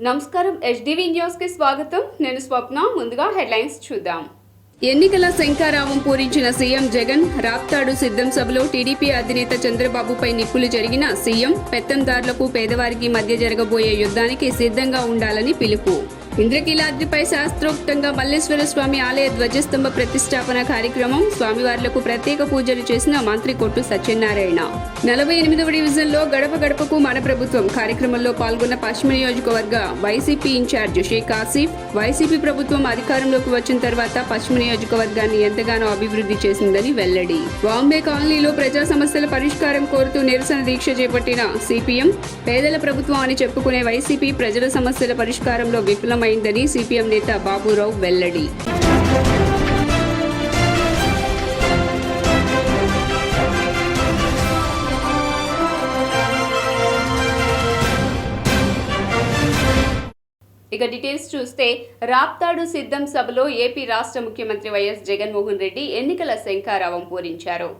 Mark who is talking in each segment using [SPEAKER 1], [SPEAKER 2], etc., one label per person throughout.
[SPEAKER 1] నమస్కారం HDV news కి స్వాగతం. నేను స్వప్న. ముందుగా హెడ్లైన్స్ చూద్దాం. ఎన్నికల శంఖారావం పూరించిన సీఎం జగన్. రాప్తాడు సిద్ధం సభలో టీడీపీ అధినేత చంద్రబాబుపై నిప్పులు జరిగిన సీఎం. పెత్తందారులకు పేదవారికి మధ్య జరగబోయే యుద్ధానికి సిద్ధంగా ఉండాలని పిలుపు. ఇంద్రకీలాద్రిపై శాస్త్రోక్తంగా మల్లేశ్వర స్వామి ఆలయ ధ్వజస్తంభ ప్రతిష్టాపన కార్యక్రమం. స్వామివార్లకు ప్రత్యేక పూజలు చేసిన మంత్రి కొట్టు సత్యనారాయణ. 48వ డివిజన్లో గడప గడపకు మన ప్రభుత్వం కార్యక్రమంలో పాల్గొన్న పశ్చిమ నియోజకవర్గ వైసీపీ ఇన్ఛార్జ్ షేక్ ఆసిఫ్. వైసీపీ ప్రభుత్వం అధికారంలోకి వచ్చిన తర్వాత పశ్చిమ నియోజకవర్గాన్ని ఎంతగానో అభివృద్ధి చేసిందని వెల్లడి. బాంబే కాలనీలో ప్రజా సమస్యల పరిష్కారం కోరుతూ నిరసన దీక్ష చేపట్టిన సిపిఎం. పేదల ప్రభుత్వం అని చెప్పుకునే వైసీపీ ప్రజల సమస్యల పరిష్కారంలో విఫలమైందని సిపిఎం నేత బాబురావు వెల్లడి. ఇక డీటెయిల్స్ చూస్తే రాప్తాడు సిద్ధం సభలో ఏపీ రాష్ట్ర ముఖ్యమంత్రి వైఎస్ జగన్మోహన్ రెడ్డి ఎన్నికల శంఖారావం పూరించారు.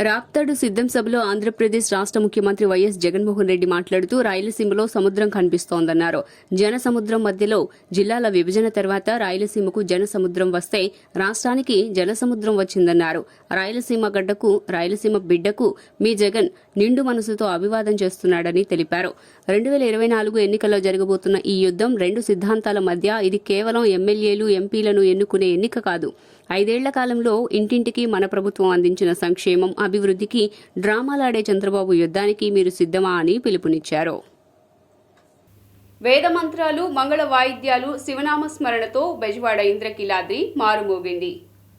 [SPEAKER 1] రాప్తాడు సిద్ధం సభలో ఆంధ్రప్రదేశ్ రాష్ట్ర ముఖ్యమంత్రి వైఎస్ జగన్మోహన్ రెడ్డి మాట్లాడుతూ రాయలసీమలో సముద్రం కనిపిస్తోందన్నారు. జన సముద్రం మధ్యలో జిల్లాల విభజన తర్వాత రాయలసీమకు జన సముద్రం వస్తే రాష్ట్రానికి జల సముద్రం వచ్చిందన్నారు. రాయలసీమ గడ్డకు రాయలసీమ బిడ్డకు మీ జగన్ నిండు మనసుతో అభివాదం చేస్తున్నాడని తెలిపారు. 2024 ఎన్నికల్లో జరగబోతున్న ఈ యుద్దం రెండు సిద్ధాంతాల మధ్య. ఇది కేవలం ఎమ్మెల్యేలు ఎంపీలను ఎన్నుకునే ఎన్నిక కాదు. 5 ఏళ్ల కాలంలో ఇంటింటికి మన ప్రభుత్వం అందించిన సంక్షేమం, అభివృద్ధికి డ్రామాలాడే చంద్రబాబు యుద్ధానికి మీరు సిద్ధమా అని పిలుపునిచ్చారు. వేద మంత్రాలు, మంగళ వాయిద్యాలు, శివనామ స్మరణతో బెజవాడ ఇంద్రకీలాద్రి మారుమోగింది.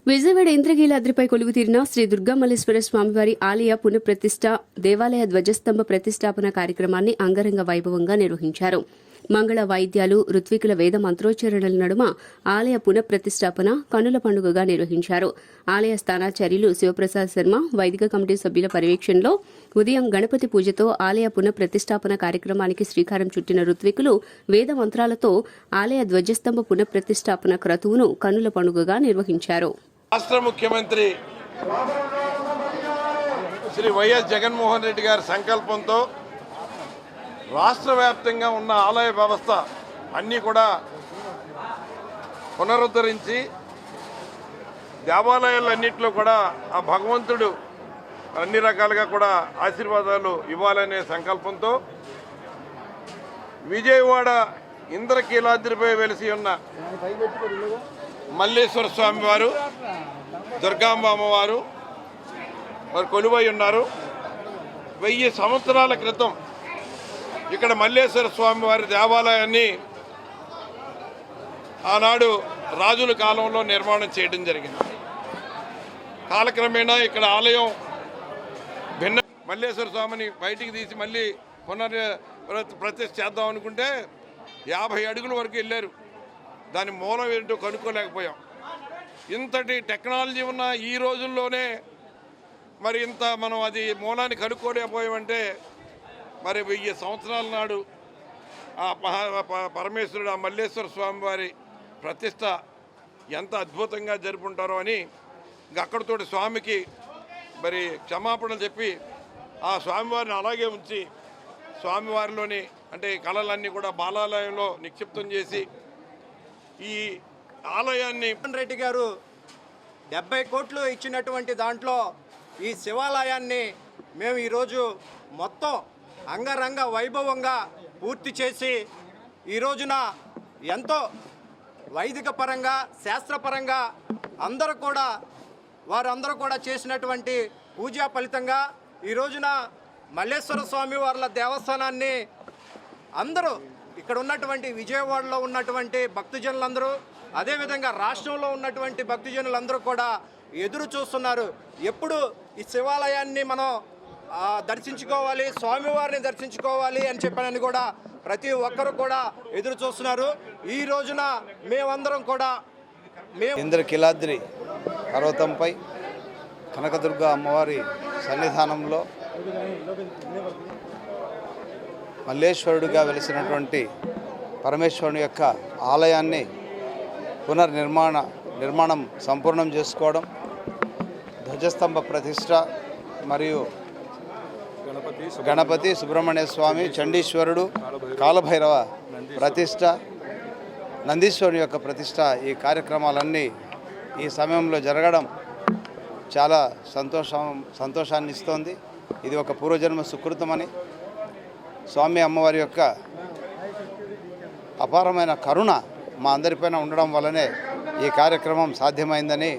[SPEAKER 1] విజయవాడ ఇంద్రకీలాద్రిపై కొలువుతీరిన శ్రీ దుర్గామల్లేశ్వర స్వామివారి ఆలయ పునఃప్రతిష్ఠ, దేవాలయ ధ్వజస్తంభ ప్రతిష్టాపన కార్యక్రమాన్ని అంగరంగ వైభవంగా నిర్వహించారు. మంగళ వాయిద్యాలు, ఋత్వికుల వేద మంత్రోచ్చరణల నడుమ ఆలయ పునఃప్రతిష్టాపన కనుల పండుగగా నిర్వహించారు. ఆలయ స్థానాచార్యులు శివప్రసాద్ శర్మ, వైదిక కమిటీ సభ్యుల పర్యవేక్షణలో ఉదయం గణపతి పూజతో ఆలయ పునఃప్రతిష్టాపన కార్యక్రమానికి శ్రీకారం చుట్టిన ఋత్వికులు వేద మంత్రాలతో ఆలయ ధ్వజస్తంభ పునఃప్రతిష్టాపన క్రతువును కనుల పండుగగా నిర్వహించారు.
[SPEAKER 2] రాష్ట్ర ముఖ్యమంత్రి శ్రీ వైఎస్ జగన్మోహన్ రెడ్డి గారి సంకల్పంతో రాష్ట్ర వ్యాప్తంగా ఉన్న ఆలయ వ్యవస్థ అన్నీ కూడా పునరుద్ధరించి దేవాలయాలన్నింటిలో కూడా ఆ భగవంతుడు అన్ని రకాలుగా కూడా ఆశీర్వాదాలు ఇవ్వాలనే సంకల్పంతో విజయవాడ ఇంద్రకీలాద్రిపై వెలిసి ఉన్న మల్లేశ్వర స్వామి వారు, దుర్గాంబ అమ్మవారు వారు కొలువై ఉన్నారు. 1000 సంవత్సరాల క్రితం ఇక్కడ మల్లేశ్వర స్వామి వారి దేవాలయాన్ని ఆనాడు రాజుల కాలంలో నిర్మాణం చేయడం జరిగింది. కాలక్రమేణా ఇక్కడ ఆలయం భిన్న మల్లేశ్వర స్వామిని బయటికి తీసి మళ్ళీ ప్రతిష్ఠ చేద్దాం అనుకుంటే 50 అడుగుల వరకు వెళ్ళారు. దాని మూలం ఏంటో కనుక్కోలేకపోయాం. ఇంతటి టెక్నాలజీ ఉన్న ఈ రోజుల్లోనే మరి ఇంత మనం అది మూలాన్ని కనుక్కోలేకపోయామంటే మరి 1000 సంవత్సరాల నాడు ఆ పరమేశ్వరుడు, ఆ మల్లేశ్వర స్వామి వారి ప్రతిష్ట ఎంత అద్భుతంగా జరుపుంటారో అని అక్కడితోటి స్వామికి మరి క్షమాపణలు చెప్పి ఆ స్వామివారిని అలాగే ఉంచి స్వామివారిలోని అంటే కళలన్నీ కూడా బాలాలయంలో నిక్షిప్తం చేసి ఈ ఆలయాన్ని
[SPEAKER 3] రెడ్డి గారు 70 కోట్లు ఇచ్చినటువంటి దాంట్లో ఈ శివాలయాన్ని మేము ఈరోజు మొత్తం అంగరంగ వైభవంగా పూర్తి చేసి ఈ రోజున ఎంతో వైదిక పరంగా, శాస్త్రపరంగా వారందరూ కూడా చేసినటువంటి పూజా ఫలితంగా ఈ రోజున మల్లేశ్వర స్వామి వార్ల దేవస్థానాన్ని అందరూ ఇక్కడ ఉన్నటువంటి విజయవాడలో ఉన్నటువంటి భక్తజనులందరూ, అదేవిధంగా రాష్ట్రంలో ఉన్నటువంటి భక్తజనులందరూ కూడా ఎదురు చూస్తున్నారు. ఎప్పుడు ఈ శివాలయాన్ని మనం దర్శించుకోవాలి, స్వామివారిని దర్శించుకోవాలి అని చెప్పని కూడా ప్రతి ఒక్కరు కూడా ఎదురు చూస్తున్నారు. ఈ రోజున మేమందరం కూడా
[SPEAKER 4] ఇంద్రకీలాద్రి పర్వతంపై కనకదుర్గ అమ్మవారి సన్నిధానంలో మల్లేశ్వరుడిగా వెలిసినటువంటి పరమేశ్వరుని యొక్క ఆలయాన్ని నిర్మాణం సంపూర్ణం చేసుకోవడం, ధ్వజస్తంభ ప్రతిష్ట మరియు గణపతి సుబ్రహ్మణ్య స్వామి, చండీశ్వరుడు, కాలభైరవ ప్రతిష్ట, నందీశ్వరుని యొక్క ప్రతిష్ట, ఈ కార్యక్రమాలన్నీ ఈ సమయంలో జరగడం చాలా సంతోషాన్ని ఇస్తోంది. ఇది ఒక పూర్వజన్మ సుకృతమని, స్వామి అమ్మవారి యొక్క అపారమైన కరుణ మా అందరిపైన ఉండడం వల్లనే ఈ కార్యక్రమం సాధ్యమైందని.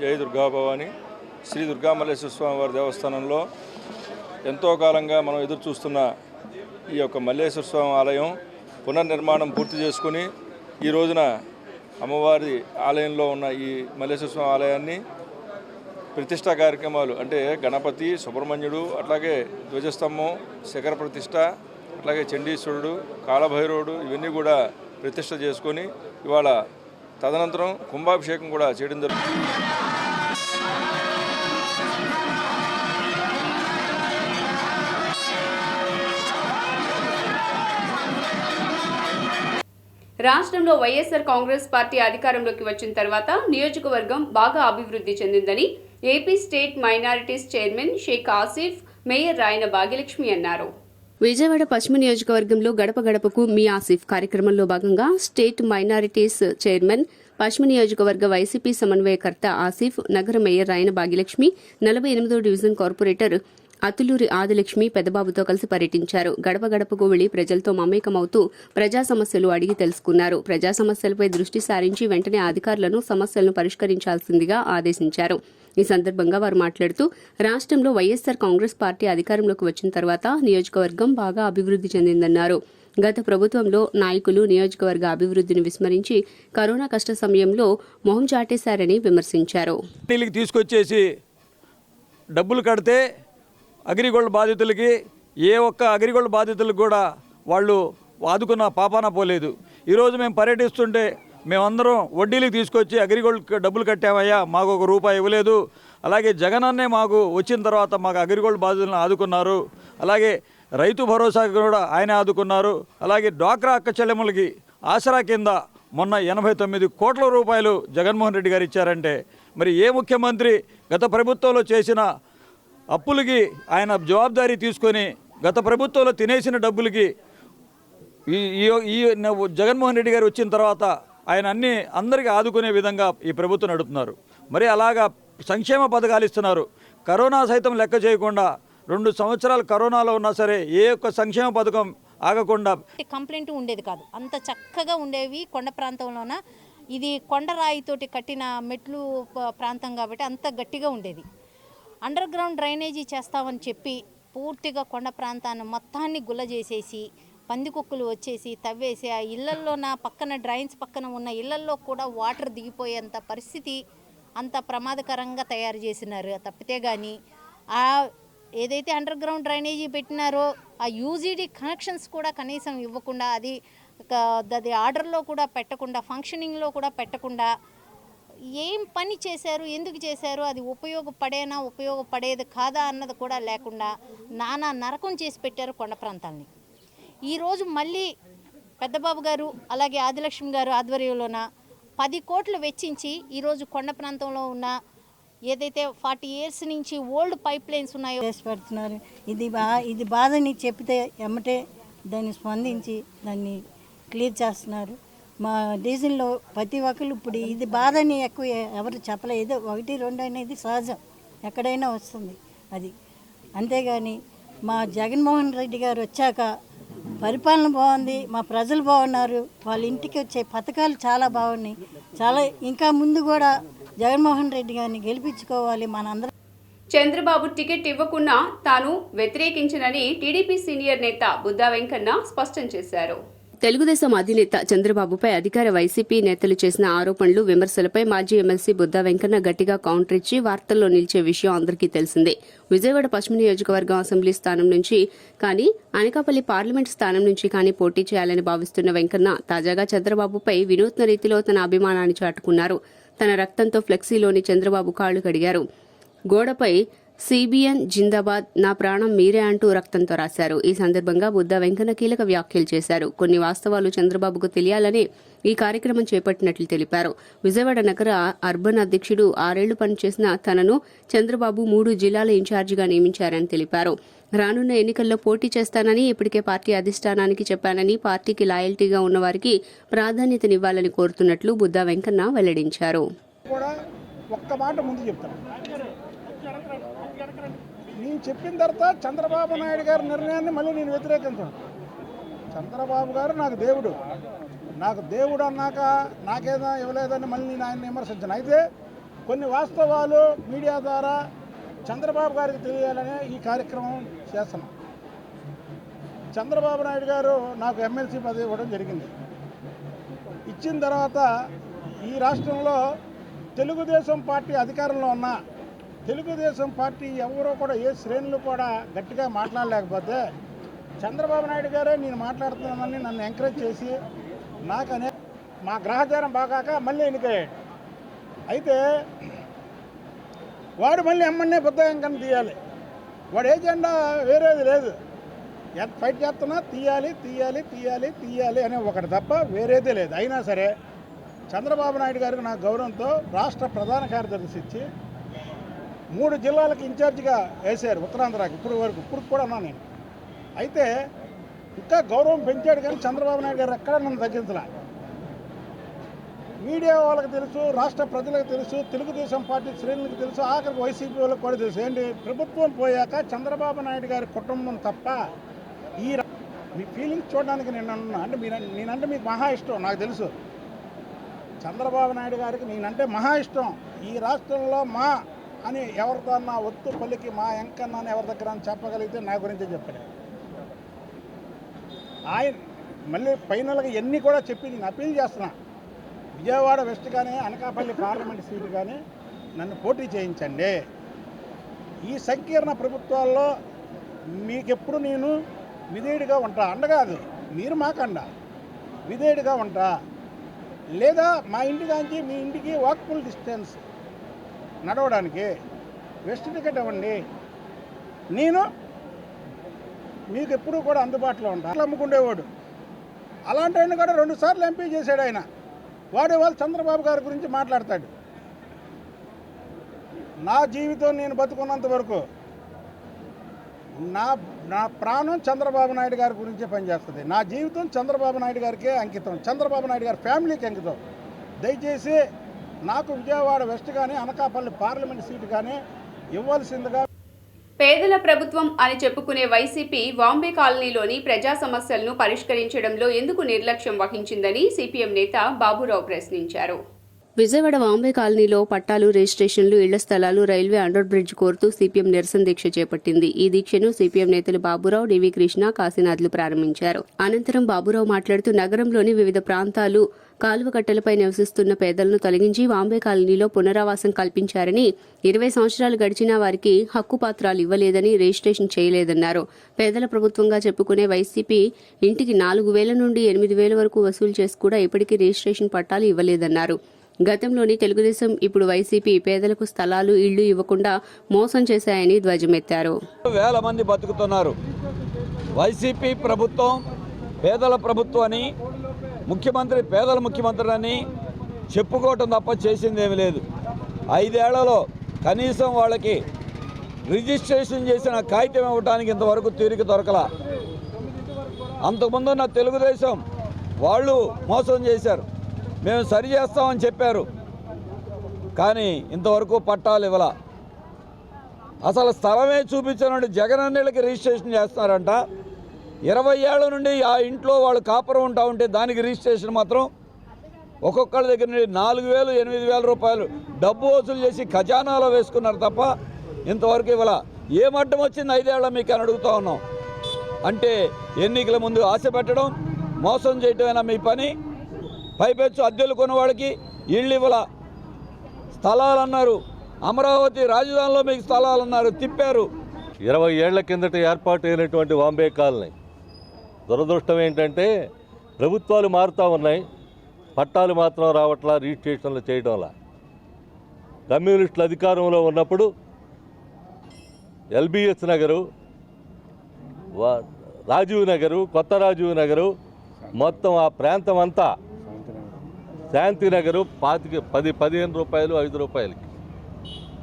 [SPEAKER 5] జై దుర్గా భవాని. శ్రీ దుర్గా మల్లేశ్వర స్వామి వారి దేవస్థానంలో ఎంతో కాలంగా మనం ఎదురు చూస్తున్న ఈ యొక్క మల్లేశ్వర స్వామి ఆలయం పునర్నిర్మాణం పూర్తి చేసుకుని ఈ రోజున అమ్మవారి ఆలయంలో ఉన్న ఈ మల్లేశ్వర స్వామి ఆలయాన్ని ప్రతిష్టా కార్యక్రమాలు అంటే గణపతి, సుబ్రహ్మణ్యుడు, అట్లాగే ధ్వజస్తంభం, శిఖర ప్రతిష్ట, అట్లాగే చండీశ్వరుడు, కాలభైరవుడు ఇవన్నీ కూడా ప్రతిష్ట చేసుకొని ఇవాళ తదనంతరం కుంభాభిషేకం కూడా చేయడం జరుగుతుంది.
[SPEAKER 1] రాష్ట్రంలో వైఎస్ఆర్ కాంగ్రెస్ పార్టీ అధికారంలోకి వచ్చిన తర్వాత నియోజకవర్గం బాగా అభివృద్ధి చెందిందని AP state minorities chairman Sheikh Asif, mayor Rayana Bhagyalakshmi అన్నారు. విజయవాడ పశ్చిమ నియోజకవర్గంలో గడప గడపకు మీ ఆసిఫ్ కార్యక్రమంలో భాగంగా స్టేట్ మైనారిటీస్ చైర్మన్, పశ్చిమ నియోజకవర్గ వైసీపీ సమన్వయకర్త ఆసిఫ్, నగర మేయర్ రాయన భాగ్యలక్ష్మి, 48వ డివిజన్ కార్పొరేటర్ అతులూరి ఆదిలక్ష్మి పెద్దబాబుతో కలిసి పర్యటించారు. గడప గడపకు వెళ్లి ప్రజలతో మమేకమవుతూ ప్రజా సమస్యలు అడిగి తెలుసుకున్నారు. ప్రజా సమస్యలపై దృష్టి సారించి వెంటనే అధికారులను సమస్యలను పరిష్కరించాల్సిందిగా ఆదేశించారు. ఈ సందర్భంగా వారు మాట్లాడుతూ రాష్ట్రంలో వైఎస్సార్ కాంగ్రెస్ పార్టీ అధికారంలోకి వచ్చిన తర్వాత నియోజకవర్గం బాగా అభివృద్ధి చెందిందన్నారు. గత ప్రభుత్వంలో నాయకులు నియోజకవర్గ అభివృద్ధిని విస్మరించి కరోనా కష్ట సమయంలో మొహం చాటేశారని విమర్శించారు.
[SPEAKER 5] తీసుకొచ్చేసి డబ్బులు కడితే అగ్రిగోల్డ్ బాధితులకి ఏ ఒక్క అగ్రిగోల్డ్ బాధితులకు కూడా వాళ్ళు ఆదుకున్న పాపాన పోలేదు. ఈరోజు మేము పర్యటిస్తుంటే మేమందరం వడ్డీలకు తీసుకొచ్చి అగ్రిగోల్డ్ డబ్బులు కట్టామయ్యా, మాకు ₹1 ఇవ్వలేదు. అలాగే జగనన్నే మాకు వచ్చిన తర్వాత మాకు అగ్రిగోల్డ్ బాధితులను ఆదుకున్నారు. అలాగే రైతు భరోసాకి కూడా ఆయన ఆదుకున్నారు. అలాగే డ్వాక్రా అక్క చెల్లెములకి ఆసరా కింద మొన్న ₹89 కోట్ల జగన్మోహన్ రెడ్డి గారు ఇచ్చారంటే మరి ఏ ముఖ్యమంత్రి గత ప్రభుత్వంలో చేసిన అప్పులకి ఆయన జవాబుదారీ తీసుకొని గత ప్రభుత్వంలో తినేసిన డబ్బులకి ఈ జగన్మోహన్ రెడ్డి గారు వచ్చిన తర్వాత ఆయన అందరికీ ఆదుకునే విధంగా ఈ ప్రభుత్వం నడుపుతున్నారు. మరి అలాగా సంక్షేమ పథకాలు ఇస్తున్నారు. కరోనా సైతం లెక్క చేయకుండా 2 సంవత్సరాలు కరోనాలో ఉన్నా సరే ఏ ఒక్క సంక్షేమ పథకం ఆగకుండా
[SPEAKER 6] కంప్లైంట్ ఉండేది కాదు. అంత చక్కగా ఉండేవి. కొండ ప్రాంతంలోన ఇది కొండరాయితోటి కట్టిన మెట్లు ప్రాంతం కాబట్టి అంత గట్టిగా ఉండేది. అండర్ గ్రౌండ్ డ్రైనేజీ చేస్తామని చెప్పి పూర్తిగా కొండ ప్రాంతాన్ని మొత్తాన్ని గుల్ల చేసేసి పందికొక్కులు వచ్చేసి తవ్వేసి ఆ ఇళ్లల్లోన పక్కన డ్రైన్స్ పక్కన ఉన్న ఇళ్లల్లో కూడా వాటర్ దిగిపోయేంత పరిస్థితి, అంత ప్రమాదకరంగా తయారు చేసినారు. తప్పితే కానీ ఆ ఏదైతే అండర్ గ్రౌండ్ డ్రైనేజీ పెట్టినారో ఆ యూజీడీ కనెక్షన్స్ కూడా కనీసం ఇవ్వకుండా, అది ఆర్డర్లో కూడా పెట్టకుండా, ఫంక్షనింగ్లో కూడా పెట్టకుండా ఏం పని చేశారు, ఎందుకు చేశారు, అది ఉపయోగపడేది కాదా అన్నది కూడా లేకుండా నానా నరకం చేసి పెట్టారు కొండ ప్రాంతాలని. ఈరోజు మళ్ళీ పెద్దబాబు గారు అలాగే ఆదిలక్ష్మి గారు ఆధ్వర్యంలోన 10 కోట్లు వెచ్చించి ఈరోజు కొండ ప్రాంతంలో ఉన్న ఏదైతే 40 years నుంచి ఓల్డ్ పైప్ లైన్స్ ఉన్నాయో
[SPEAKER 7] పెడుతున్నారు. ఇది బాధని చెప్తే ఎమ్మటే దాన్ని స్పందించి దాన్ని క్లియర్ చేస్తున్నారు. మా డీజిల్లో ప్రతి ఒక్కరు ఇప్పుడు ఇది బాధని ఎక్కువ ఎవరు చెప్పలేదు. 1, 2 అనేది సహజం, ఎక్కడైనా వస్తుంది అది. అంతేగాని మా జగన్మోహన్ రెడ్డి గారు వచ్చాక పరిపాలన బాగుంది, మా ప్రజలు బాగున్నారు, వాళ్ళ ఇంటికి వచ్చే పథకాలు చాలా బాగున్నాయి. చాలా ఇంకా ముందు కూడా జగన్మోహన్ రెడ్డి గారిని గెలిపించుకోవాలి మనందరం.
[SPEAKER 1] చంద్రబాబు టికెట్ ఇవ్వకున్నా తాను వ్యతిరేకించనని టీడీపీ సీనియర్ నేత బుద్దా వెంకన్న స్పష్టం చేశారు. తెలుగుదేశం అధినేత చంద్రబాబుపై అధికార వైసీపీ నేతలు చేసిన ఆరోపణలు, విమర్శలపై మాజీ ఎమ్మెల్సీ బుద్దా వెంకన్న గట్టిగా కౌంటర్ ఇచ్చి వార్తల్లో నిలిచే విషయం అందరికీ తెలిసిందే. విజయవాడ పశ్చిమ నియోజకవర్గం అసెంబ్లీ స్థానం నుంచి కానీ అనకాపల్లి పార్లమెంట్ స్థానం నుంచి కానీ పోటీ చేయాలని భావిస్తున్న వెంకన్న తాజాగా చంద్రబాబుపై వినూత్న రీతిలో తన అభిమానాన్ని చాటుకున్నారు. తన రక్తంతో ఫ్లెక్సీలోని చంద్రబాబు కాళ్లు కడిగారు. గోడపై సిబిఎన్ జిందాబాద్, నా ప్రాణం మీరే అంటూ రక్తంతో రాశారు. ఈ సందర్భంగా బుద్ధ వెంకన్న కీలక వ్యాఖ్యలు చేశారు. కొన్ని వాస్తవాలు చంద్రబాబుకు తెలియాలనే ఈ కార్యక్రమం చేపట్టినట్లు తెలిపారు. విజయవాడ నగర అర్బన్ అధ్యక్షుడు 6 ఏళ్లు పనిచేసిన తనను చంద్రబాబు 3 జిల్లాల ఇన్ఛార్జిగా నియమించారని తెలిపారు. రానున్న ఎన్నికల్లో పోటీ చేస్తానని ఇప్పటికే పార్టీ అధిష్టానానికి చెప్పానని, పార్టీకి లాయల్టీగా ఉన్నవారికి ప్రాధాన్యతనివ్వాలని కోరుతున్నట్లు బుద్ధ వెంకన్న వెల్లడించారు.
[SPEAKER 8] ఒక్క మాట ముందు చెప్తాను, నేను చెప్పిన తర్వాత చంద్రబాబు నాయుడు గారి నిర్ణయాన్ని మళ్ళీ నేను వ్యతిరేకించాను. చంద్రబాబు గారు నాకు దేవుడు అన్నాక నాకేదో ఇవ్వలేదని మళ్ళీ నేను ఆయన విమర్శించాను. అయితే కొన్ని వాస్తవాలు మీడియా ద్వారా చంద్రబాబు గారికి తెలియాలనే ఈ కార్యక్రమం చేస్తున్నాం. చంద్రబాబు నాయుడు గారు నాకు ఎమ్మెల్సీ పదవి ఇవ్వడం జరిగింది. ఇచ్చిన తర్వాత ఈ రాష్ట్రంలో తెలుగుదేశం పార్టీ అధికారంలో ఉన్న తెలుగుదేశం పార్టీ ఎవరో కూడా ఏ శ్రేణులు కూడా గట్టిగా మాట్లాడలేకపోతే చంద్రబాబు నాయుడు గారే నేను మాట్లాడుతున్నానని నన్ను ఎంకరేజ్ చేసి నాకనే మా గ్రహచారం బాగాక మళ్ళీ ఎన్నికయ్యాడు. అయితే వాడు మళ్ళీ ఎమ్మెల్యే బుద్ధ వెంకన్న తీయాలి. వాడు ఏజెండా వేరేది లేదు. ఫైట్ చేస్తున్నా తీయాలి తీయాలి తీయాలి తీయాలి అనే ఒకటి తప్ప వేరేదే లేదు. అయినా సరే చంద్రబాబు నాయుడు గారికి నా గౌరవంతో రాష్ట్ర ప్రధాన కార్యదర్శి ఇచ్చి 3 జిల్లాలకు ఇన్ఛార్జిగా వేశారు ఉత్తరాంధ్రకి. ఇప్పుడు కూడా అన్నా నేను. అయితే ఇంకా గౌరవం పెంచాడు కానీ చంద్రబాబు నాయుడు గారు ఎక్కడ నన్ను తగ్గించలే. మీడియా వాళ్ళకి తెలుసు, రాష్ట్ర ప్రజలకు తెలుసు, తెలుగుదేశం పార్టీ శ్రేణులకు తెలుసు, ఆఖరికి వైసీపీ వాళ్ళకి కూడా తెలుసు. ఏంటి, ప్రభుత్వం పోయాక చంద్రబాబు నాయుడు గారి కుటుంబం తప్ప ఈ మీ ఫీలింగ్స్ చూడడానికి నేను అన్నా. అంటే నేనంటే మీకు మహా ఇష్టం, నాకు తెలుసు. చంద్రబాబు నాయుడు గారికి నేనంటే మహా ఇష్టం. ఈ రాష్ట్రంలో మా అని ఎవరితో అన్నా ఒత్తు పల్లికి మా ఎంకన్న అని ఎవరి దగ్గర చెప్పగలిగితే నా గురించే చెప్పాడు ఆయన. మళ్ళీ ఫైనల్గా ఎన్ని కూడా చెప్పి నేను అప్పీల్ చేస్తున్నా, విజయవాడ వెస్ట్ కానీ అనకాపల్లి పార్లమెంట్ సీటు కానీ నన్ను పోటీ చేయించండి. ఈ సంకీర్ణ ప్రభుత్వాల్లో మీకెప్పుడు నేను విధేయుడిగా ఉంటా. అండగాదు, మీరు మాకండ విధేయుడిగా ఉంటా. లేదా మా ఇంటికాంచి మీ ఇంటికి వాకబుల్ డిస్టెన్స్ నడవడానికి వెస్ట్ టికెట్ ఇవ్వండి, నేను మీకు ఎప్పుడూ కూడా అందుబాటులో ఉంటాను. అట్లా అమ్ముకుండేవాడు. అలాంటి ఆయన కూడా 2 సార్లు ఎంపీ చేశాడు ఆయన. వాళ్ళు చంద్రబాబు గారి గురించి మాట్లాడతాడు. నా జీవితం నేను బతుకున్నంత వరకు నా ప్రాణం చంద్రబాబు నాయుడు గారి గురించే పనిచేస్తుంది. నా జీవితం చంద్రబాబు నాయుడు గారికే అంకితం, చంద్రబాబు నాయుడు గారి ఫ్యామిలీకి అంకితం. దయచేసి నాకు విజయవాడ వెస్ట్ కానీ అనకాపల్లి పార్లమెంట్ సీటు కానీ ఇవ్వాల్సిందిగా.
[SPEAKER 1] పేదల ప్రభుత్వం అని చెప్పుకునే వైసీపీ వాంబే కాలనీలోని ప్రజా సమస్యలను పరిష్కరించడంలో ఎందుకు నిర్లక్ష్యం వహించిందని సిపిఎం నేత బాబురావు ప్రశ్నించారు. విజయవాడ వాంబే కాలనీలో పట్టాలు, రిజిస్ట్రేషన్లు, ఇళ్ల స్థలాలు, రైల్వే అండర్ బ్రిడ్జ్ కోరుతూ సిపిఎం నిరసన దీక్ష చేపట్టింది. ఈ దీక్షను సిపిఎం నేతలు బాబురావు, డివి కృష్ణ, కాశీనాథ్లు ప్రారంభించారు. అనంతరం బాబురావు మాట్లాడుతూ నగరంలోని వివిధ ప్రాంతాలు కాలువ కట్టలపై నివసిస్తున్న పేదలను తొలగించి వాంబే కాలనీలో పునరావాసం కల్పించారని, 20 సంవత్సరాలు గడిచినా వారికి హక్కుపాత్రాలు ఇవ్వలేదని, రిజిస్ట్రేషన్ చేయలేదన్నారు. పేదల ప్రభుత్వంగా చెప్పుకునే వైసీపీ ఇంటికి 4,000 నుండి 8,000 వరకు వసూలు చేసి కూడా ఇప్పటికీ రిజిస్ట్రేషన్ పట్టాలు ఇవ్వలేదన్నారు. గతంలోని తెలుగుదేశం, ఇప్పుడు వైసీపీ పేదలకు స్థలాలు, ఇళ్లు ఇవ్వకుండా మోసం చేశాయని ధ్వజమెత్తారు.
[SPEAKER 5] వేల మంది బతుకుతున్నారు. వైసీపీ ప్రభుత్వం పేదల ప్రభుత్వం అని, ముఖ్యమంత్రి పేదల ముఖ్యమంత్రి అని చెప్పుకోవటం తప్ప చేసిందేమీ లేదు. 5 ఏళ్లలో కనీసం వాళ్ళకి రిజిస్ట్రేషన్ చేసిన కాగితం ఇవ్వడానికి ఇంతవరకు తీరిక దొరకలా. అంతకుముందున్న తెలుగుదేశం వాళ్ళు మోసం చేశారు. మేము సరి చేస్తామని చెప్పారు, కానీ ఇంతవరకు పట్టాలు ఇవ్వాల. అసలు స్థలమే చూపించినట్టు జగనన్నలకి రిజిస్ట్రేషన్ చేస్తున్నారంట. 20 ఏళ్ల నుండి ఆ ఇంట్లో వాళ్ళు కాపురం ఉంటా ఉంటే దానికి రిజిస్ట్రేషన్ మాత్రం ఒక్కొక్కళ్ళ దగ్గర నుండి 4,000, 8,000 రూపాయలు డబ్బు వసూలు చేసి ఖజానాలో వేసుకున్నారు తప్ప ఇంతవరకు ఇవ్వాల. ఏం అడ్డం వచ్చింది 5 ఏళ్ళ మీకు అని అడుగుతూ ఉన్నాం. అంటే ఎన్నికల ముందు ఆశ పెట్టడం, మోసం చేయటమేనా మీ పని? పైపెచ్చు అద్దెలు కొన్న వాళ్ళకి ఇళ్ళు ఇవ్వాల. స్థలాలు అన్నారు, అమరావతి రాజధానిలో మీకు స్థలాలు అన్నారు, తిప్పారు.
[SPEAKER 9] 20 ఏళ్ల కిందట ఏర్పాటు అయినటువంటి వాంబే కాలనీ దురదృష్టం ఏంటంటే ప్రభుత్వాలు మారుతూ ఉన్నాయి, పట్టాలు మాత్రం రావట్లా, రిజిస్ట్రేషన్లు చేయడంలా. కమ్యూనిస్టులు అధికారంలో ఉన్నప్పుడు ఎల్బిఎస్ నగరు, రాజీవ్ నగరు, కొత్త రాజీవ్ నగరు, మొత్తం ఆ ప్రాంతం అంతా శాంతినగరు 15 రూపాయలు 5 రూపాయలకి.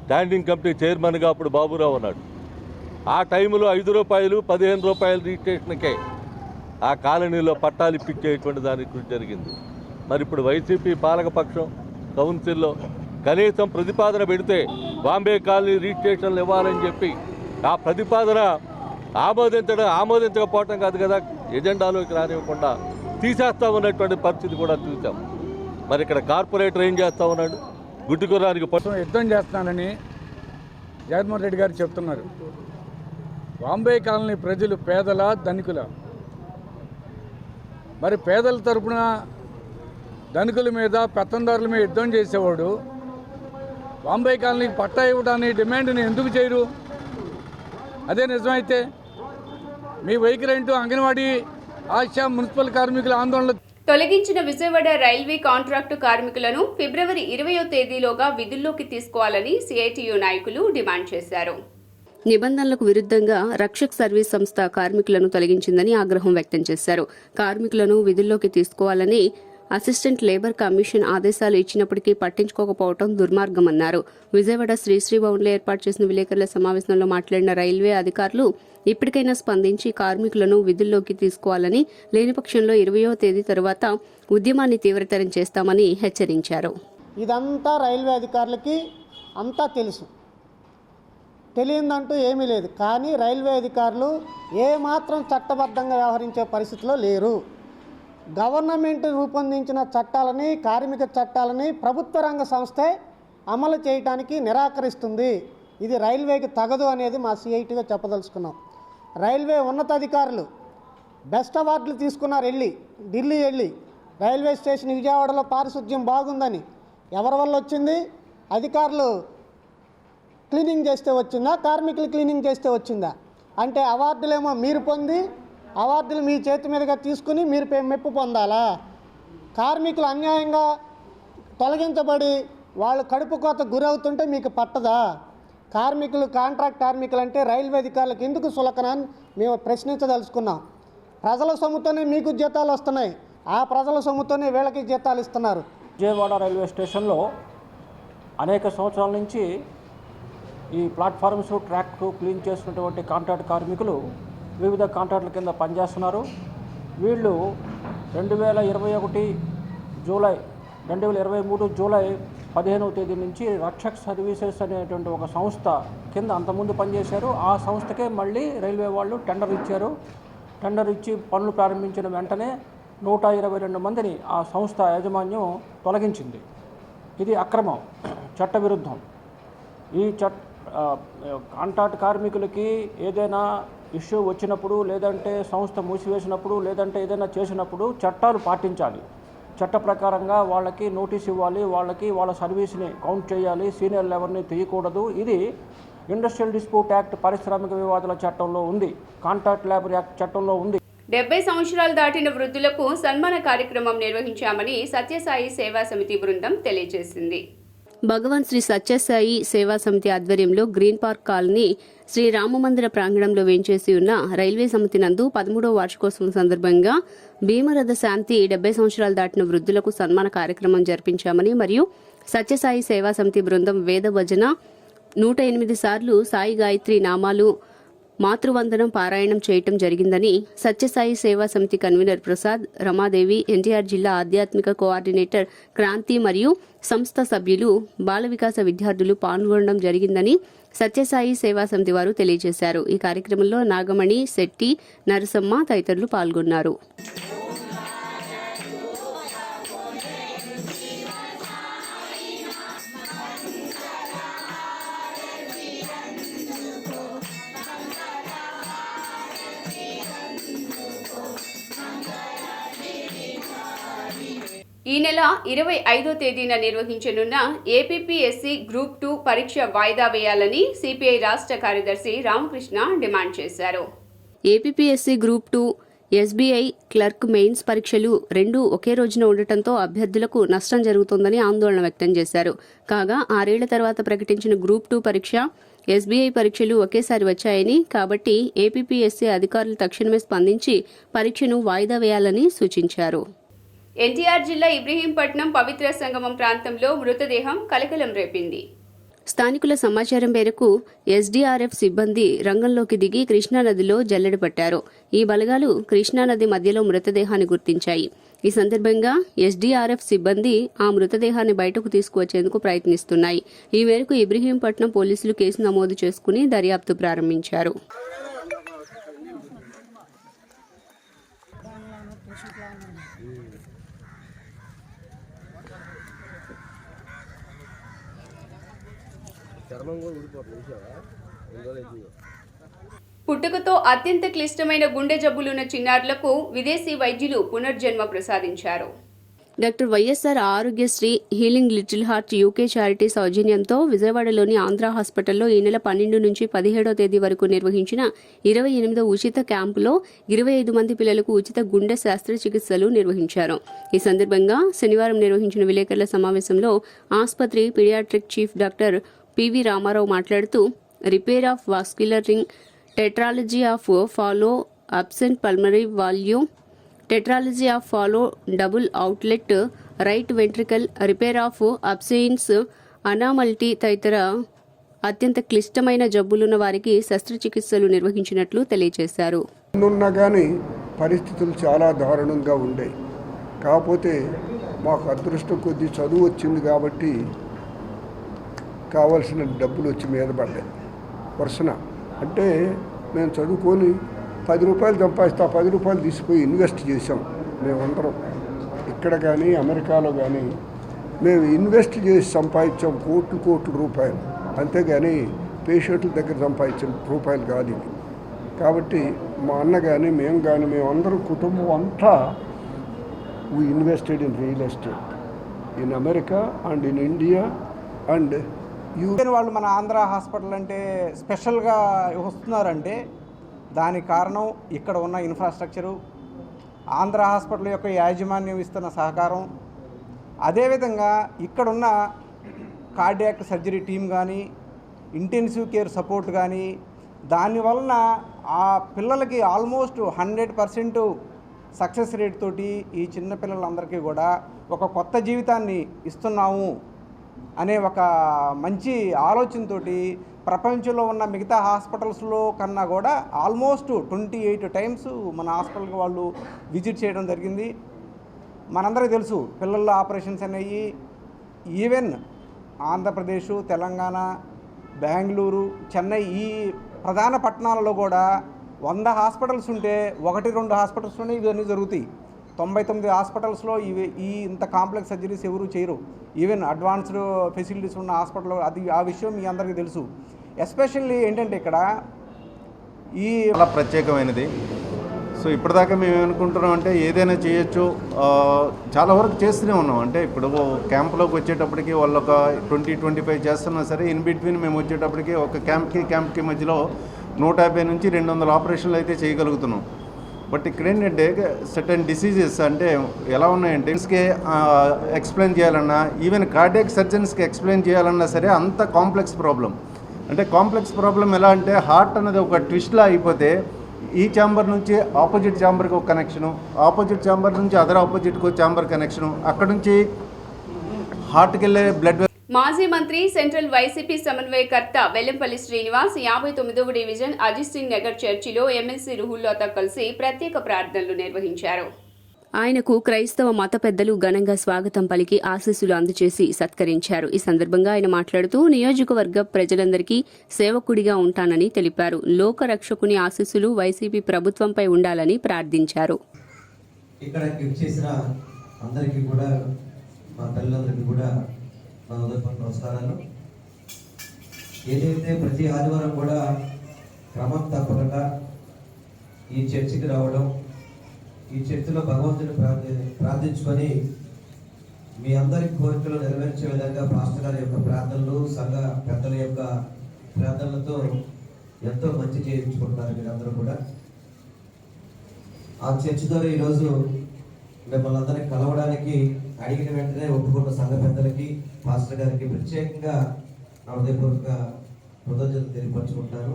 [SPEAKER 9] స్టాండింగ్ కమిటీ చైర్మన్గా అప్పుడు బాబురావు ఉన్నాడు. ఆ టైంలో 5 రూపాయలు 15 రూపాయలు రిజిస్ట్రేషన్కే ఆ కాలనీలో పట్టాలు ఇప్పించేటువంటి దానికి జరిగింది. మరి ఇప్పుడు వైసీపీ పాలకపక్షం కౌన్సిల్లో కనీసం ప్రతిపాదన పెడితే బాంబే కాలనీ రిజిస్ట్రేషన్లు ఇవ్వాలని చెప్పి ఆ ప్రతిపాదన ఆమోదించకపోవటం కాదు కదా, ఎజెండాలోకి రానివ్వకుండా తీసేస్తా ఉన్నటువంటి పరిస్థితి కూడా చూసాం. మరి ఇక్కడ కార్పొరేటర్ ఏం చేస్తూ ఉన్నాడు? గుడ్డిగుర్రానికి
[SPEAKER 5] యుద్ధం చేస్తున్నానని జగన్మోహన్ రెడ్డి గారు చెప్తున్నారు. బాంబే కాలనీ ప్రజలు పేదల ధనికుల? మరి పేదల తరపున ధనికుల మీద పెత్తందారుల మీద యుద్ధం చేసేవాడు బాంబే కాలనీకి పట్టా ఇవ్వడానికి డిమాండ్ని ఎందుకు చేయరు? అదే నిజమైతే మీ వైఖరి ఏంటో అంగన్వాడీ ఆశా మున్సిపల్ కార్మికుల ఆందోళన.
[SPEAKER 1] తొలగించిన విజయవాడ రైల్వే కాంట్రాక్టు కార్మికులను ఫిబ్రవరి 20వ తేదీలోగా విధుల్లోకి తీసుకోవాలని సిఐటియు నాయకులు డిమాండ్ చేశారు. నిబంధనలకు విరుద్ధంగా రక్షక్ సర్వీస్ సంస్థ కార్మికులను తొలగించిందని ఆగ్రహం వ్యక్తం చేశారు. కార్మికులను విధుల్లోకి తీసుకోవాలని అసిస్టెంట్ లేబర్ కమిషన్ ఆదేశాలు ఇచ్చినప్పటికీ పట్టించుకోకపోవడం దుర్మార్గమన్నారు. విజయవాడ శ్రీశ్రీ భవన్లో ఏర్పాటు చేసిన విలేకరుల సమావేశంలో మాట్లాడిన రైల్వే అధికారులు ఇప్పటికైనా స్పందించి కార్మికులను విధుల్లోకి తీసుకోవాలని, లేని పక్షంలో 20వ తేదీ తరువాత ఉద్యమాన్ని తీవ్రతరం చేస్తామని హెచ్చరించారు.
[SPEAKER 10] ఇదంతా రైల్వే అధికారులకి అంతా తెలుసు, తెలియదంటూ ఏమీ లేదు. కానీ రైల్వే అధికారులు ఏమాత్రం చట్టబద్ధంగా వ్యవహరించే పరిస్థితిలో లేరు. గవర్నమెంట్ రూపొందించిన చట్టాలని, కార్మిక చట్టాలని ప్రభుత్వ రంగ సంస్థే అమలు చేయడానికి నిరాకరిస్తుంది. ఇది రైల్వేకి తగదు అనేది మా సిఐటిగా చెప్పదలుచుకున్నాం. రైల్వే ఉన్నతాధికారులు బెస్ట్ అవార్డులు తీసుకున్నారు, ఢిల్లీ వెళ్ళి రైల్వే స్టేషన్ విజయవాడలో పారిశుద్ధ్యం బాగుందని. ఎవరి వల్ల వచ్చింది? అధికారులు క్లీనింగ్ చేస్తే వచ్చిందా? కార్మికులు క్లీనింగ్ చేస్తే వచ్చిందా? అంటే అవార్డులేమో మీరు పొంది, అవార్డులు మీ చేతి మీదుగా తీసుకుని మీరు మెప్పు పొందాలా? కార్మికులు అన్యాయంగా తొలగించబడి వాళ్ళు కడుపు కోత గురవుతుంటే మీకు పట్టదా? కార్మికులు, కాంట్రాక్ట్ కార్మికులు అంటే రైల్వే అధికారులకు ఎందుకు సులకనని మేము ప్రశ్నించదలుచుకున్నాం. ప్రజల సొమ్ముతోనే మీకు జీతాలు వస్తున్నాయి, ఆ ప్రజల సొమ్ముతోనే వీళ్ళకి జీతాలు ఇస్తున్నారు.
[SPEAKER 11] విజయవాడ రైల్వే స్టేషన్లో అనేక సంవత్సరాల నుంచి ఈ ప్లాట్ఫామ్స్, ట్రాక్ క్లీన్ చేస్తున్నటువంటి కాంట్రాక్ట్ కార్మికులు వివిధ కాంట్రాక్టుల కింద పనిచేస్తున్నారు. వీళ్ళు 2023 జూలై 15వ తేదీ నుంచి రక్షక్ సర్వీసెస్ అనేటువంటి ఒక సంస్థ కింద అంతకుముందు పనిచేశారు. ఆ సంస్థకే మళ్ళీ రైల్వే వాళ్ళు టెండర్ ఇచ్చారు. టెండర్ ఇచ్చి పనులు ప్రారంభించిన వెంటనే 122 మందిని ఆ సంస్థ యాజమాన్యం తొలగించింది. ఇది అక్రమం, చట్టవిరుద్ధం. ఈ కాంట్రాక్ట్ కార్మికులకి ఏదైనా ఇష్యూ వచ్చినప్పుడు, లేదంటే సంస్థ మూసివేసినప్పుడు, లేదంటే ఏదైనా చేసినప్పుడు చట్టాలు పాటించాలి. చట్ట ప్రకారంగా వాళ్ళకి నోటీస్ ఇవ్వాలి, వాళ్ళ సర్వీస్ని కౌంట్ చేయాలి, సీనియర్ లెవెల్ని తీయకూడదు. ఇది ఇండస్ట్రియల్ డిస్ప్యూట్ యాక్ట్, పారిశ్రామిక వివాదాల చట్టంలో ఉంది, కాంట్రాక్ట్ లేబర్ యాక్ట్ చట్టంలో ఉంది.
[SPEAKER 1] 70 సంవత్సరాలు దాటిన వృద్ధులకు సన్మాన కార్యక్రమం నిర్వహించామని సత్యసాయి సేవా సమితి బృందం తెలియజేసింది. భగవాన్ శ్రీ సత్యసాయి సేవా సమితి ఆధ్వర్యంలో గ్రీన్ పార్క్ కాలనీ శ్రీ రామమందిర ప్రాంగణంలో వేంచేసి ఉన్న రైల్వే సమితి నందు 13వ వార్షికోత్సవం సందర్భంగా భీమరథ శాంతి 70 సంవత్సరాలు దాటిన వృద్ధులకు సన్మాన కార్యక్రమం జరిపించామని, మరియు సత్యసాయి సేవా సమితి బృందం వేద భజన 108 సార్లు సాయి గాయత్రి నామాలు మాతృవందనం పారాయణం చేయటం జరిగిందని సత్యసాయి సేవా సమితి కన్వీనర్ ప్రసాద్, రమాదేవి, ఎన్టీఆర్ జిల్లా ఆధ్యాత్మిక కోఆర్డినేటర్ క్రాంతి మరియు సంస్థ సభ్యులు, బాల వికాస విద్యార్థులు పాల్గొనడం జరిగిందని సత్యసాయి సేవా సమితి వారు తెలియజేశారు. ఈ కార్యక్రమంలో నాగమణి, శెట్టి, నరసమ్మ తదితరులు పాల్గొన్నారు. ఈ నెల 25వ తేదీన నిర్వహించనున్న ఏపీపీఎస్సీ గ్రూప్ 2 పరీక్ష వాయిదా వేయాలని సిపిఐ రాష్ట్ర కార్యదర్శి రామకృష్ణ డిమాండ్ చేశారు. APPSC group 2 SBI clerk mains పరీక్షలు రెండూ ఒకే రోజున ఉండటంతో అభ్యర్థులకు నష్టం జరుగుతోందని ఆందోళన వ్యక్తం చేశారు. కాగా 6 ఏళ్ల తర్వాత ప్రకటించిన గ్రూప్ 2 పరీక్ష, ఎస్బీఐ పరీక్షలు ఒకేసారి వచ్చాయని, కాబట్టి ఏపీపీఎస్సీ అధికారులు తక్షణమే స్పందించి పరీక్షను వాయిదా వేయాలని సూచించారు. ఎన్టీఆర్ జిల్లా ఇబ్రహీంపట్నం పవిత్ర సంగమం ప్రాంతంలో మృతదేహం కలకలం రేపింది. స్థానికుల సమాచారం మేరకు ఎస్డీఆర్ఎఫ్ సిబ్బంది రంగంలోకి దిగి కృష్ణానదిలో జల్లెడ పట్టారు. ఈ బలగాలు కృష్ణానది మధ్యలో మృతదేహాన్ని గుర్తించాయి. ఈ సందర్భంగా ఎస్డీఆర్ఎఫ్ సిబ్బంది ఆ మృతదేహాన్ని బయటకు తీసుకువచ్చేందుకు ప్రయత్నిస్తున్నాయి. ఈ మేరకు ఇబ్రహీంపట్నం పోలీసులు కేసు నమోదు చేసుకుని దర్యాప్తు ప్రారంభించారు. పుట్టుకతో అత్యంత క్లిష్టమైన గుండె జబ్బులున్న చిన్నారులకు విదేశీ వైద్యులు పునర్జన్మ ప్రసాదించారు. Doctor YSR Aarogyasri healing little heart UK charity సౌజన్యంతో విజయవాడలోని ఆంధ్ర హాస్పిటల్లో ఈ నెల 12 నుంచి 17వ తేదీ వరకు నిర్వహించిన 28వ ఉచిత క్యాంపులో 25 మంది పిల్లలకు ఉచిత గుండె శస్త్రచికిత్సలు నిర్వహించారు. ఈ సందర్భంగా శనివారం నిర్వహించిన విలేకరుల సమావేశంలో ఆసుపత్రి paediatric chief doctor PV Ramarao మాట్లాడుతూ repair of vascular ring, tetralogy of Fallot absent pulmonary volume, tetralogy of Fallot double outlet right ventricle, repair of Ebstein's anomaly తదితర అత్యంత క్లిష్టమైన జబ్బులున్న వారికి శస్త్రచికిత్సలు నిర్వహించినట్లు తెలియజేశారు.
[SPEAKER 12] కానీ పరిస్థితులు చాలా దారుణంగా ఉండేవి. కాకపోతే మాకు అదృష్టం కొద్దీ చదువు వచ్చింది కాబట్టి కావాల్సిన డబ్బులు వచ్చి మీద పడ్డాయి. వరుసన అంటే మేము చదువుకొని 10 రూపాయలు సంపాదిస్తే 10 రూపాయలు తీసిపోయి ఇన్వెస్ట్ చేసాం. మేమందరం ఇక్కడ కానీ అమెరికాలో కానీ మేము ఇన్వెస్ట్ చేసి సంపాదించాం కోట్ల రూపాయలు. అంతేగాని పేషెంట్ల దగ్గర సంపాదించిన రూపాయలు కాదు ఇది. కాబట్టి మా అన్న కానీ మేమందరం కుటుంబం అంతా we invested in real estate in America and in India and
[SPEAKER 3] వాళ్ళు మన ఆంధ్ర హాస్పిటల్ అంటే స్పెషల్గా వస్తున్నారంటే దానికి కారణం ఇక్కడ ఉన్న ఇన్ఫ్రాస్ట్రక్చరు, ఆంధ్ర హాస్పిటల్ యొక్క యాజమాన్యం ఇస్తున్న సహకారం, అదేవిధంగా ఇక్కడున్న కార్డియాక్ సర్జరీ టీం కానీ ఇంటెన్సివ్ కేర్ సపోర్ట్ కానీ దానివలన ఆ పిల్లలకి ఆల్మోస్ట్ 100% సక్సెస్ రేట్ తోటి ఈ చిన్న పిల్లలందరికీ కూడా ఒక కొత్త జీవితాన్ని ఇస్తున్నాము అనే ఒక మంచి ఆలోచనతోటి ప్రపంచంలో ఉన్న మిగతా హాస్పిటల్స్లో కన్నా కూడా ఆల్మోస్ట్ 28 టైమ్స్ మన హాస్పిటల్కి వాళ్ళు విజిట్ చేయడం జరిగింది. మనందరికీ తెలుసు పిల్లల ఆపరేషన్స్ అనేవి ఈవెన్ ఆంధ్రప్రదేశ్, తెలంగాణ, బెంగళూరు, చెన్నై ఈ ప్రధాన పట్టణాలలో కూడా 100 హాస్పిటల్స్ ఉంటే 1-2 హాస్పిటల్స్లోనే ఇవన్నీ జరుగుతాయి. 99 హాస్పిటల్స్లో ఈ ఇంత కాంప్లెక్స్ సర్జరీస్ ఎవరు చేయరు. ఈవెన్ అడ్వాన్స్డ్ ఫెసిలిటీస్ ఉన్న హాస్పిటల్ అది ఆ విషయం మీ అందరికీ తెలుసు. ఎస్పెషల్లీ ఏంటంటే ఇక్కడ ఈ
[SPEAKER 13] చాలా ప్రత్యేకమైనది. సో ఇప్పటిదాకా మేము ఏమనుకుంటున్నాం అంటే ఏదైనా చేయొచ్చు, చాలా వరకు చేస్తూనే ఉన్నాం. అంటే ఇప్పుడు క్యాంప్లోకి వచ్చేటప్పటికి వాళ్ళు ఒక 20-25 చేస్తున్నా సరే ఇన్ బిట్వీన్ మేము వచ్చేటప్పటికి ఒక క్యాంప్కి మధ్యలో 150 నుంచి 200 ఆపరేషన్లు అయితే చేయగలుగుతున్నాం. బట్ ఇక్కడ ఏంటంటే సర్టెన్ డిసీజెస్ అంటే ఎలా ఉన్నాయంటే ఎక్స్ప్లెయిన్ చేయాలన్నా, ఈవెన్ కార్డియాక్ సర్జన్స్కి ఎక్స్ప్లెయిన్ చేయాలన్నా సరే అంత కాంప్లెక్స్ ప్రాబ్లం. అంటే కాంప్లెక్స్ ప్రాబ్లం ఎలా అంటే హార్ట్ అనేది ఒక ట్విస్ట్లా అయిపోతే ఈ ఛాంబర్ నుంచి ఆపోజిట్ ఛాంబర్కి ఒక కనెక్షను, ఆపోజిట్ ఛాంబర్ నుంచి అదర్ ఆపోజిట్కి ఒక ఛాంబర్ కనెక్షను, అక్కడ నుంచి హార్ట్కి వెళ్ళే బ్లడ్.
[SPEAKER 1] మాజీ మంత్రి సెంట్రల్ వైసీపీ సమన్వయకర్త వెల్లంపల్లి శ్రీనివాస్ 59వ డివిజన్ అజిత్ సింగ్ నగర్ చర్చిలో ఎమ్మెల్సీ రుహుల్లోతో కలిసి ప్రత్యేక ప్రార్థనలు నిర్వహించారు. ఆయనకు క్రైస్తవ మత పెద్దలు ఘనంగా స్వాగతం పలికి ఆశీస్సులు అందజేసి సత్కరించారు. ఈ సందర్భంగా ఆయన మాట్లాడుతూ నియోజకవర్గ ప్రజలందరికీ సేవకుడిగా ఉంటానని తెలిపారు. లోక రక్షకుని ఆశీస్సులు వైసీపీ ప్రభుత్వంపై ఉండాలని ప్రార్థించారు.
[SPEAKER 14] ఇక్కడ చేసిన అందరికీ కూడా మా తల్లిదండ్రులకి కూడా నా హృదయపూర్వక నమస్కారాలు. ఏదైతే ప్రతి ఆదివారం కూడా క్రమం తప్పకుండా ఈ చర్చికి రావడం, ఈ చర్చిలో భగవంతుని ప్రార్థించుకొని మీ అందరి కోరికలు నెరవేర్చే విధంగా పాస్టర్ గారి యొక్క ప్రార్థనలు, సంఘ పెద్దల యొక్క ప్రార్థనలతో ఎంతో మంచి చేయించుకుంటున్నారు మీరందరూ కూడా. ఆ చర్చ్ ద్వారా ఈరోజు మిమ్మల్ని అందరినీ కలవడానికి అడిగిన వెంటనే ఒప్పుకున్న సంఘ పెద్దలకి పాస్టర్ గారికి ప్రత్యేకంగా నా హృదయపూర్వక కృతజ్ఞతలు తెలియపరచుకుంటాను.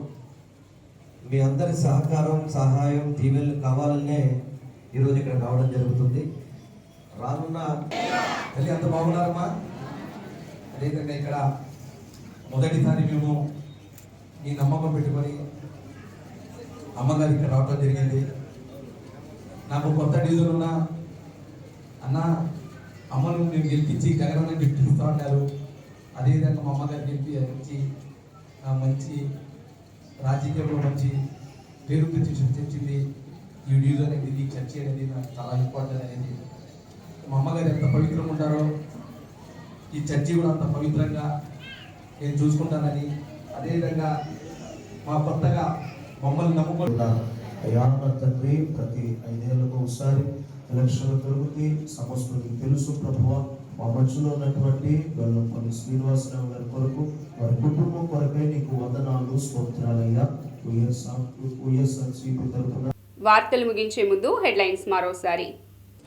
[SPEAKER 14] మీ అందరి సహకారం, సహాయం, దీవెనలు కావాలనే ఈరోజు ఇక్కడ రావడం జరుగుతుంది. రానున్న తల్లి అంత బాగున్నారమ్మా. అదేవిధంగా ఇక్కడ మొదటిసారి మేము ఈ నమ్మకం పెట్టుకొని అమ్మగారు ఇక్కడ రావడం జరిగింది. నాకు కొత్త డీజిల్ ఉన్న అన్న అమ్మను నేను గెలిపించి జగనన్న గెలిపిస్తూ ఉంటారు. అదేవిధంగా మా అమ్మగారు గెలిపించి మంచి రాజకీయంలో మంచి పేరు తెచ్చింది. ఈ డీజిల్ అనేది చర్చ అనేది నాకు చాలా ఇంపార్టెంట్ అనేది. మా అమ్మగారు ఎంత పవిత్రంగా ఉంటారో ఈ చర్చి కూడా అంత పవిత్రంగా నేను చూసుకుంటానని, అదేవిధంగా మా కొత్తగా మమ్మల్ని నమ్ముకుంటున్నారు. తండ్రి, ప్రతి 5 ఏళ్లకు ఒకసారి ఎలక్షన్లు జరుగుతుంది. సమస్యలకు తెలుసు ప్రభువ. మా మధ్యలో ఉన్నటువంటి గొల్లపల్లి శ్రీనివాసరావు గారి కొరకు, వారి కుటుంబం కొరకై నీకు వందనాలు, స్తోత్రాలయ్యా. వైఎస్ఆర్సీపీ తరఫున.
[SPEAKER 1] వార్తలు ముగించే ముందు హెడ్లైన్స్ మరోసారి.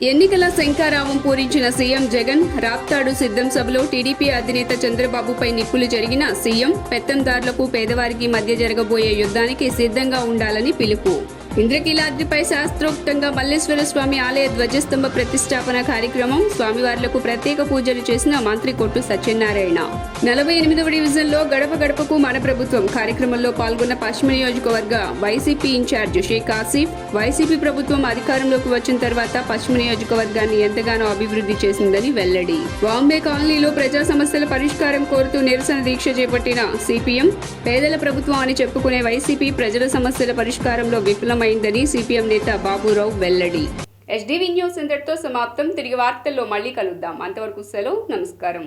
[SPEAKER 1] ఎన్నికల శంఖారావం పూరించిన సీఎం జగన్, రాప్తాడు సిద్ధం సభలో టీడీపీ అధినేత చంద్రబాబుపై నిప్పులు జరిగిన సీఎం, పెత్తందారులకు పేదవారికి మధ్య జరగబోయే యుద్ధానికి సిద్ధంగా ఉండాలని పిలుపు. ఇంద్రకీలాద్రిపై శాస్త్రోక్తంగా మల్లేశ్వర స్వామి ఆలయ ధ్వజస్తంభ ప్రతిష్టాపన కార్యక్రమం, స్వామివార్లకు ప్రత్యేక పూజలు చేసిన మంత్రి కొట్టు సత్యనారాయణ. 48వ డివిజన్లో గడప గడపకు మన ప్రభుత్వం కార్యక్రమంలో పాల్గొన్న పశ్చిమ నియోజకవర్గ వైసీపీ ఇన్ఛార్జ్ షేక్ ఆసిఫ్, వైసీపీ ప్రభుత్వం అధికారంలోకి వచ్చిన తర్వాత పశ్చిమ నియోజకవర్గాన్ని ఎంతగానో అభివృద్ధి చేసిందని వెల్లడి. బాంబే కాలనీలో ప్రజా సమస్యల పరిష్కారం కోరుతూ నిరసన దీక్ష చేపట్టిన సిపిఎం, పేదల ప్రభుత్వం అని చెప్పుకునే వైసీపీ ప్రజల సమస్యల పరిష్కారంలో విఫలమైందని సిపిఎం నేత బాబురావు వెల్లడి. HDV న్యూస్ ఇంతటితో సమాప్తం. తిరిగి వార్తల్లో మళ్ళీ కలుద్దాం. అంతవరకు సెలవు. నమస్కారం.